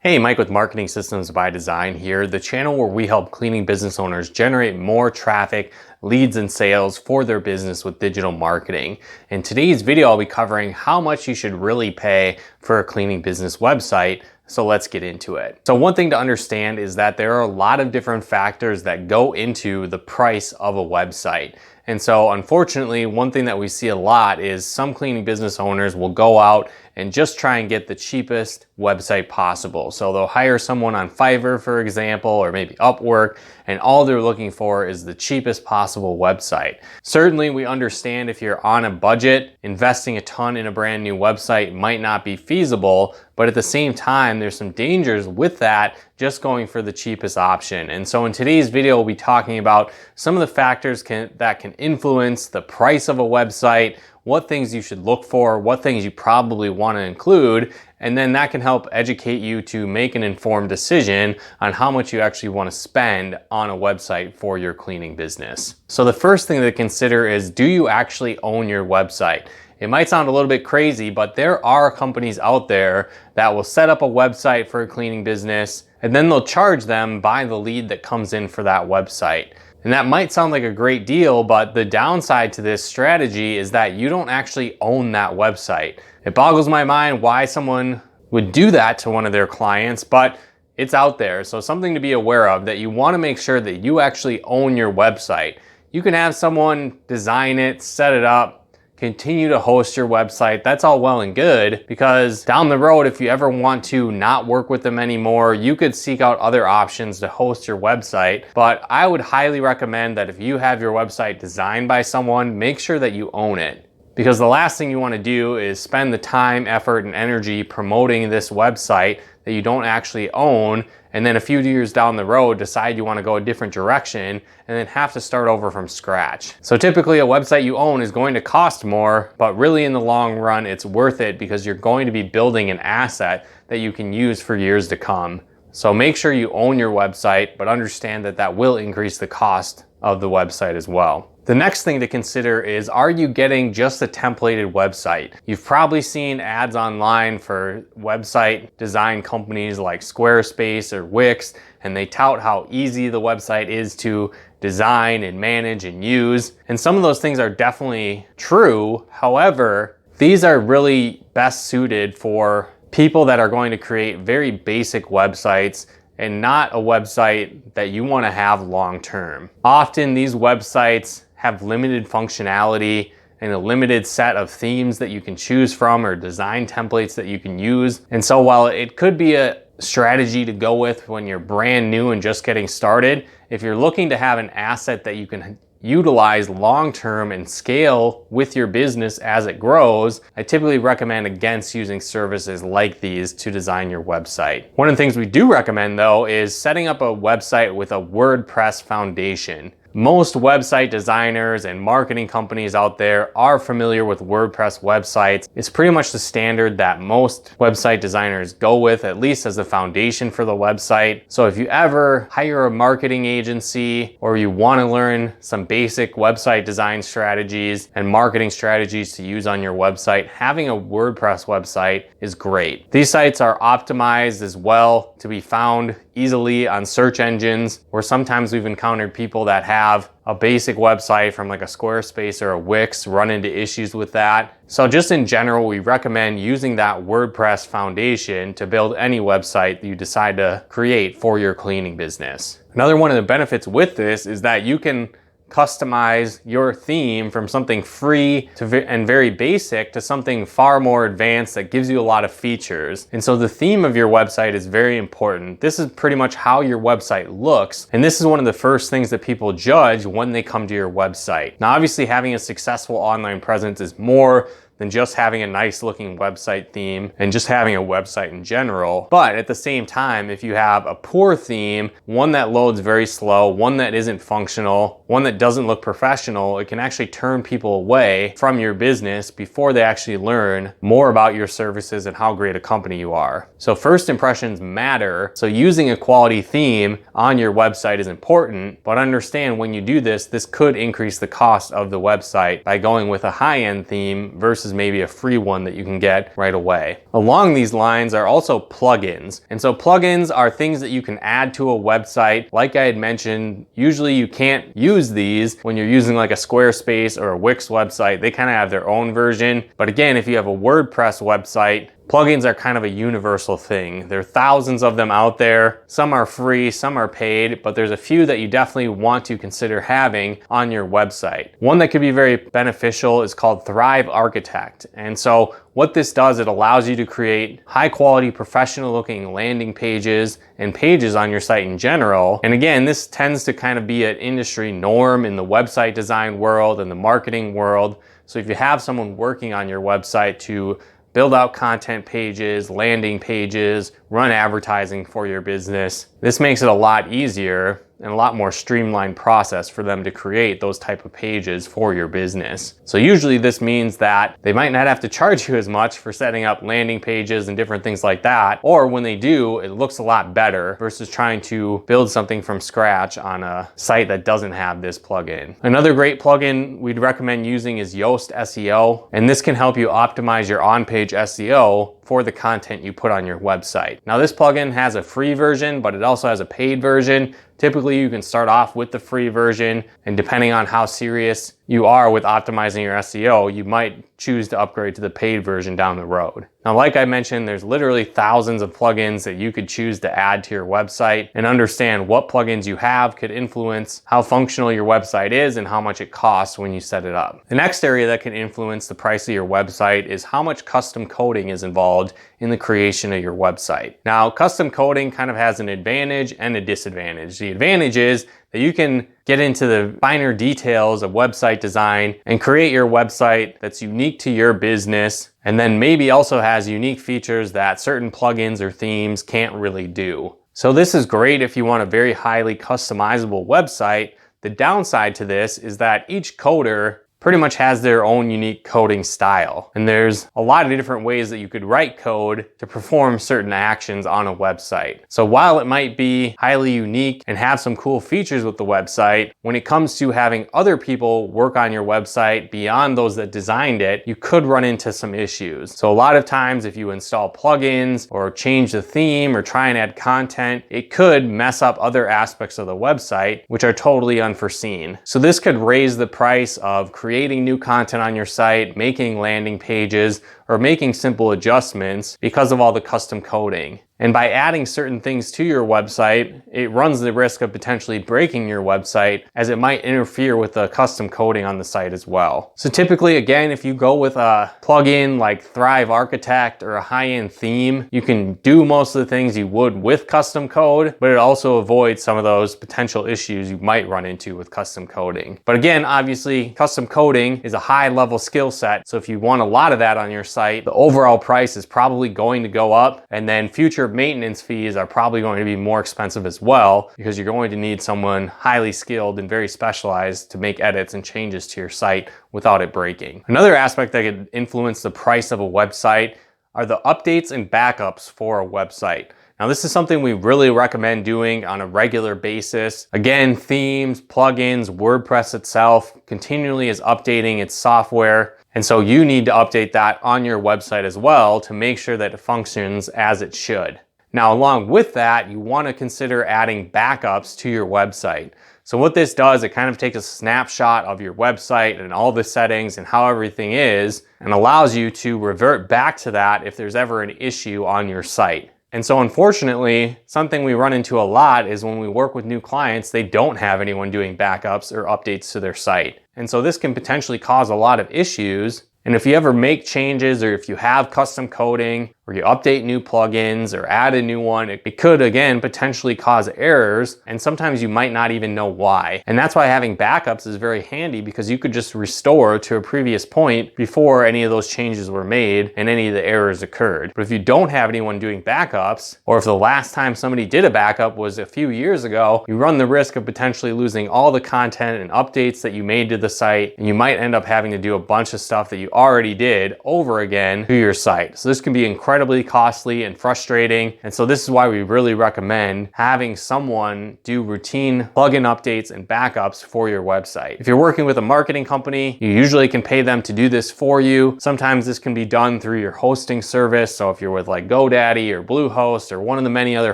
Hey, Mike with Marketing Systems by Design here, the channel where we help cleaning business owners generate more traffic, leads, and sales for their business with digital marketing. In today's video, I'll be covering how much you should really pay for a cleaning business website. So let's get into it. So one thing to understand is that there are a lot of different factors that go into the price of a website. And so unfortunately, one thing that we see a lot is some cleaning business owners will go out and just try and get the cheapest website possible. So they'll hire someone on Fiverr, for example, or maybe Upwork, and all they're looking for is the cheapest possible website. Certainly, we understand if you're on a budget, investing a ton in a brand new website might not be feasible, but at the same time, there's some dangers with that, just going for the cheapest option. And so in today's video, we'll be talking about some of the factors that can influence the price of a website, what things you should look for, what things you probably want to include, and then that can help educate you to make an informed decision on how much you actually want to spend on a website for your cleaning business. So the first thing to consider is, do you actually own your website? It might sound a little bit crazy, but there are companies out there that will set up a website for a cleaning business, and then they'll charge them by the lead that comes in for that website. And that might sound like a great deal, but the downside to this strategy is that you don't actually own that website. It boggles my mind why someone would do that to one of their clients, but it's out there. So something to be aware of, that you want to make sure that you actually own your website. You can have someone design it, set it up, continue to host your website. That's all well and good, because down the road, if you ever want to not work with them anymore, you could seek out other options to host your website. But I would highly recommend that if you have your website designed by someone, make sure that you own it. Because the last thing you want to do is spend the time, effort, and energy promoting this website that you don't actually own, and then a few years down the road decide you want to go a different direction and then have to start over from scratch. So typically a website you own is going to cost more, but really in the long run it's worth it, because you're going to be building an asset that you can use for years to come. So make sure you own your website, but understand that that will increase the cost of the website as well. The next thing to consider is, are you getting just a templated website? You've probably seen ads online for website design companies like Squarespace or Wix, and they tout how easy the website is to design and manage and use. And some of those things are definitely true. However, these are really best suited for people that are going to create very basic websites and not a website that you want to have long term. Often these websites have limited functionality and a limited set of themes that you can choose from, or design templates that you can use. And so while it could be a strategy to go with when you're brand new and just getting started, if you're looking to have an asset that you can utilize long-term and scale with your business as it grows, I typically recommend against using services like these to design your website. One of the things we do recommend though is setting up a website with a WordPress foundation. Most website designers and marketing companies out there are familiar with WordPress websites. It's pretty much the standard that most website designers go with, at least as the foundation for the website. So if you ever hire a marketing agency, or you want to learn some basic website design strategies and marketing strategies to use on your website, having a WordPress website is great. These sites are optimized as well to be found easily on search engines, or sometimes we've encountered people that have a basic website from like a Squarespace or a Wix run into issues with that. So just in general, we recommend using that WordPress foundation to build any website that you decide to create for your cleaning business. Another one of the benefits with this is that you can customize your theme from something free and very basic to something far more advanced that gives you a lot of features. And so the theme of your website is very important. This is pretty much how your website looks, and this is one of the first things that people judge when they come to your website. Now obviously having a successful online presence is more than just having a nice looking website theme and just having a website in general. But at the same time, if you have a poor theme, one that loads very slow, one that isn't functional, one that doesn't look professional, it can actually turn people away from your business before they actually learn more about your services and how great a company you are. So first impressions matter. So using a quality theme on your website is important, but understand when you do this, this could increase the cost of the website by going with a high-end theme versus versus maybe a free one that you can get right away. Along these lines are also plugins. And so plugins are things that you can add to a website. Like I had mentioned, usually you can't use these when you're using like a Squarespace or a Wix website. They kind of have their own version. But again, if you have a WordPress website, plugins are kind of a universal thing. There are thousands of them out there. Some are free, some are paid, but there's a few that you definitely want to consider having on your website. One that could be very beneficial is called Thrive Architect. And so what this does, it allows you to create high quality, professional looking landing pages and pages on your site in general. And again, this tends to kind of be an industry norm in the website design world and the marketing world. So if you have someone working on your website to build out content pages, landing pages, run advertising for your business, this makes it a lot easier and a lot more streamlined process for them to create those type of pages for your business. So usually this means that they might not have to charge you as much for setting up landing pages and different things like that. Or when they do, it looks a lot better versus trying to build something from scratch on a site that doesn't have this plugin. Another great plugin we'd recommend using is Yoast SEO. And this can help you optimize your on-page SEO for the content you put on your website. Now this plugin has a free version, but it also has a paid version. Typically you can start off with the free version, and depending on how serious you are with optimizing your SEO, you might choose to upgrade to the paid version down the road. Now, like I mentioned, there's literally thousands of plugins that you could choose to add to your website, and understand what plugins you have could influence how functional your website is and how much it costs when you set it up. The next area that can influence the price of your website is how much custom coding is involved in the creation of your website. Now, custom coding kind of has an advantage and a disadvantage. The advantage is that you can get into the finer details of website design and create your website that's unique to your business, and then maybe also has unique features that certain plugins or themes can't really do. So this is great if you want a very highly customizable website. The downside to this is that each coder pretty much has their own unique coding style. And there's a lot of different ways that you could write code to perform certain actions on a website. So while it might be highly unique and have some cool features with the website, when it comes to having other people work on your website beyond those that designed it, you could run into some issues. So a lot of times if you install plugins or change the theme or try and add content, it could mess up other aspects of the website, which are totally unforeseen. So this could raise the price of creating new content on your site, making landing pages, or making simple adjustments because of all the custom coding. And by adding certain things to your website, it runs the risk of potentially breaking your website, as it might interfere with the custom coding on the site as well. So typically, again, if you go with a plugin like Thrive Architect or a high-end theme, you can do most of the things you would with custom code, but it also avoids some of those potential issues you might run into with custom coding. But again, obviously, custom coding is a high-level skill set, so if you want a lot of that on your site, the overall price is probably going to go up, and then future maintenance fees are probably going to be more expensive as well, because you're going to need someone highly skilled and very specialized to make edits and changes to your site without it breaking. Another aspect that could influence the price of a website are the updates and backups for a website. Now, this is something we really recommend doing on a regular basis. Again, themes, plugins, WordPress itself continually is updating its software. And so you need to update that on your website as well to make sure that it functions as it should. Now, along with that, you want to consider adding backups to your website. So what this does, it kind of takes a snapshot of your website and all the settings and how everything is, and allows you to revert back to that if there's ever an issue on your site. And so unfortunately, something we run into a lot is when we work with new clients, they don't have anyone doing backups or updates to their site. And so this can potentially cause a lot of issues. And if you ever make changes, or if you have custom coding, or you update new plugins or add a new one, it could, again, potentially cause errors, and sometimes you might not even know why. And that's why having backups is very handy, because you could just restore to a previous point before any of those changes were made and any of the errors occurred. But if you don't have anyone doing backups, or if the last time somebody did a backup was a few years ago, you run the risk of potentially losing all the content and updates that you made to the site, and you might end up having to do a bunch of stuff that you already did over again to your site. So this can be incredibly incredibly costly and frustrating. And so this is why we really recommend having someone do routine plugin updates and backups for your website. If you're working with a marketing company, you usually can pay them to do this for you. Sometimes this can be done through your hosting service. So if you're with like GoDaddy or Bluehost or one of the many other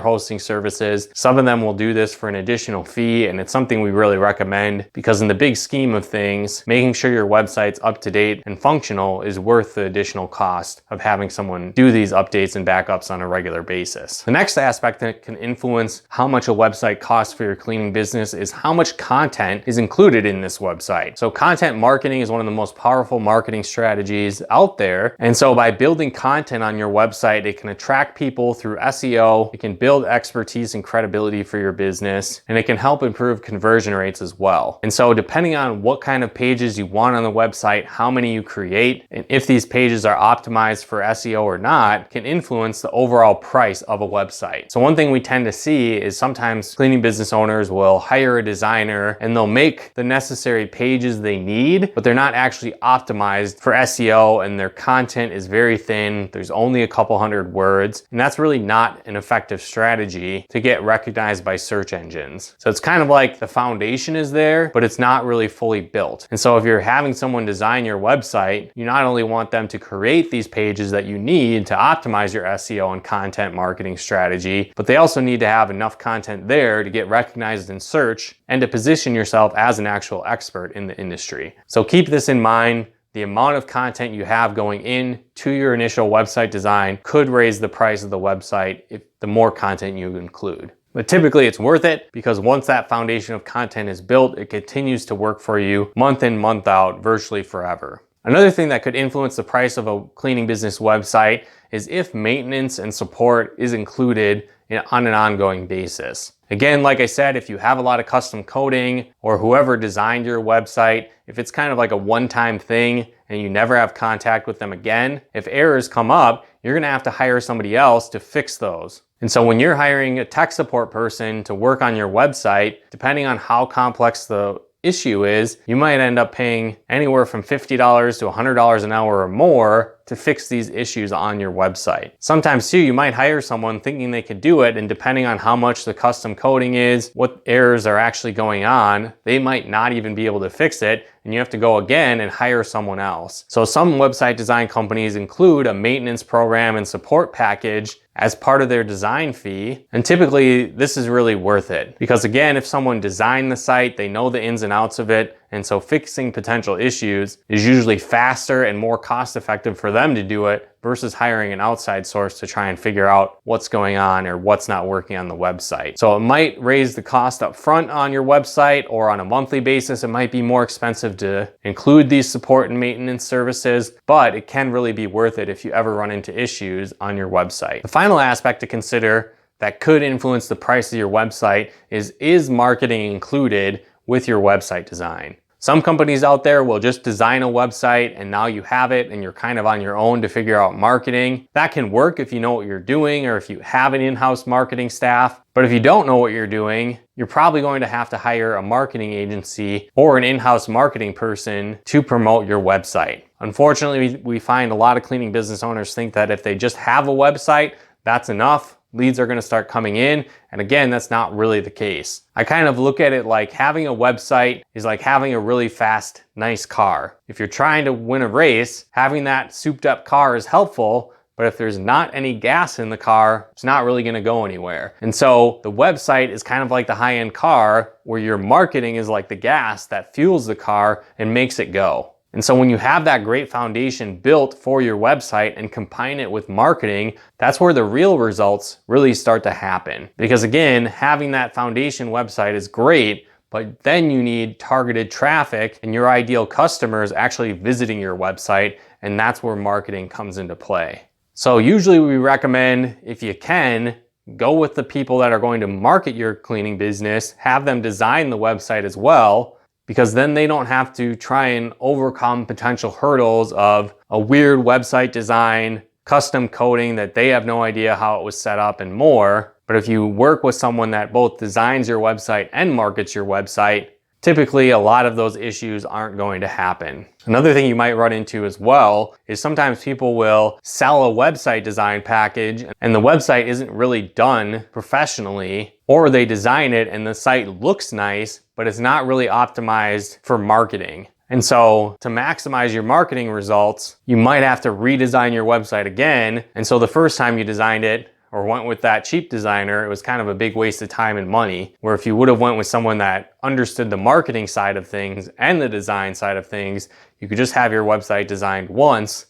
hosting services, some of them will do this for an additional fee. And it's something we really recommend because in the big scheme of things, making sure your website's up to date and functional is worth the additional cost of having someone do these updates and backups on a regular basis. The next aspect that can influence how much a website costs for your cleaning business is how much content is included in this website. So content marketing is one of the most powerful marketing strategies out there. And so by building content on your website, it can attract people through SEO, it can build expertise and credibility for your business, and it can help improve conversion rates as well. And so depending on what kind of pages you want on the website, how many you create, and if these pages are optimized for SEO or not, can influence the overall price of a website. So one thing we tend to see is sometimes cleaning business owners will hire a designer and they'll make the necessary pages they need, but they're not actually optimized for SEO and their content is very thin. There's only a couple hundred words, and that's really not an effective strategy to get recognized by search engines. So it's kind of like the foundation is there, but it's not really fully built. And so if you're having someone design your website, you not only want them to create these pages that you need to optimize your SEO and content marketing strategy, but they also need to have enough content there to get recognized in search and to position yourself as an actual expert in the industry. So keep this in mind. The amount of content you have going in to your initial website design could raise the price of the website if the more content you include. But typically it's worth it because once that foundation of content is built, it continues to work for you month in, month out, virtually forever. Another thing that could influence the price of a cleaning business website is if maintenance and support is included on an ongoing basis. Again, like I said, if you have a lot of custom coding or whoever designed your website, if it's kind of like a one-time thing and you never have contact with them again, if errors come up, you're gonna have to hire somebody else to fix those. And so when you're hiring a tech support person to work on your website, depending on how complex the issue is, you might end up paying anywhere from $50 to $100 an hour or more to fix these issues on your website. Sometimes too, you might hire someone thinking they could do it, and depending on how much the custom coding is, what errors are actually going on, they might not even be able to fix it, and you have to go again and hire someone else. So some website design companies include a maintenance program and support package as part of their design fee. And typically this is really worth it because again, if someone designed the site, they know the ins and outs of it. And so fixing potential issues is usually faster and more cost effective for them to do it versus hiring an outside source to try and figure out what's going on or what's not working on the website. So it might raise the cost up front on your website, or on a monthly basis, it might be more expensive to include these support and maintenance services, but it can really be worth it if you ever run into issues on your website. The final aspect to consider that could influence the price of your website is marketing included with your website design? Some companies out there will just design a website and now you have it and you're kind of on your own to figure out marketing. That can work if you know what you're doing or if you have an in-house marketing staff. But if you don't know what you're doing, you're probably going to have to hire a marketing agency or an in-house marketing person to promote your website. Unfortunately, we find a lot of cleaning business owners think that if they just have a website, that's enough. Leads are going to start coming in. And again, that's not really the case. I kind of look at it like having a website is like having a really fast, nice car. If you're trying to win a race, having that souped up car is helpful, but if there's not any gas in the car, it's not really going to go anywhere. And so the website is kind of like the high-end car where your marketing is like the gas that fuels the car and makes it go. And so when you have that great foundation built for your website and combine it with marketing, that's where the real results really start to happen. Because again, having that foundation website is great, but then you need targeted traffic and your ideal customers actually visiting your website, and that's where marketing comes into play. So usually we recommend, if you can, go with the people that are going to market your cleaning business, have them design the website as well, because then they don't have to try and overcome potential hurdles of a weird website design, custom coding that they have no idea how it was set up, and more. But if you work with someone that both designs your website and markets your website, typically a lot of those issues aren't going to happen. Another thing you might run into as well is sometimes people will sell a website design package and the website isn't really done professionally, or they design it and the site looks nice, but it's not really optimized for marketing. And so to maximize your marketing results, you might have to redesign your website again. And so the first time you designed it or went with that cheap designer, it was kind of a big waste of time and money. Where if you would have went with someone that understood the marketing side of things and the design side of things, you could just have your website designed once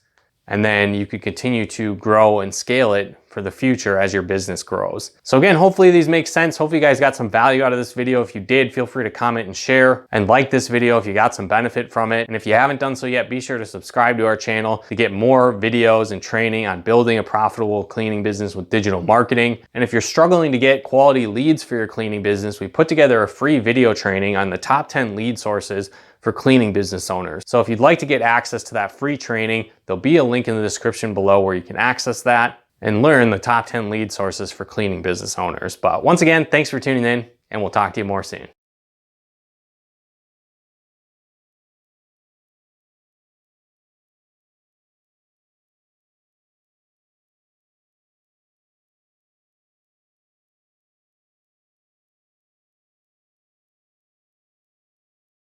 and then you could continue to grow and scale it for the future as your business grows. So again, hopefully these make sense. Hopefully you guys got some value out of this video. If you did, feel free to comment and share and like this video if you got some benefit from it. And if you haven't done so yet, be sure to subscribe to our channel to get more videos and training on building a profitable cleaning business with digital marketing. And if you're struggling to get quality leads for your cleaning business, we put together a free video training on the top 10 lead sources for cleaning business owners. So if you'd like to get access to that free training, there'll be a link in the description below where you can access that and learn the top 10 lead sources for cleaning business owners. But once again, thanks for tuning in and we'll talk to you more soon.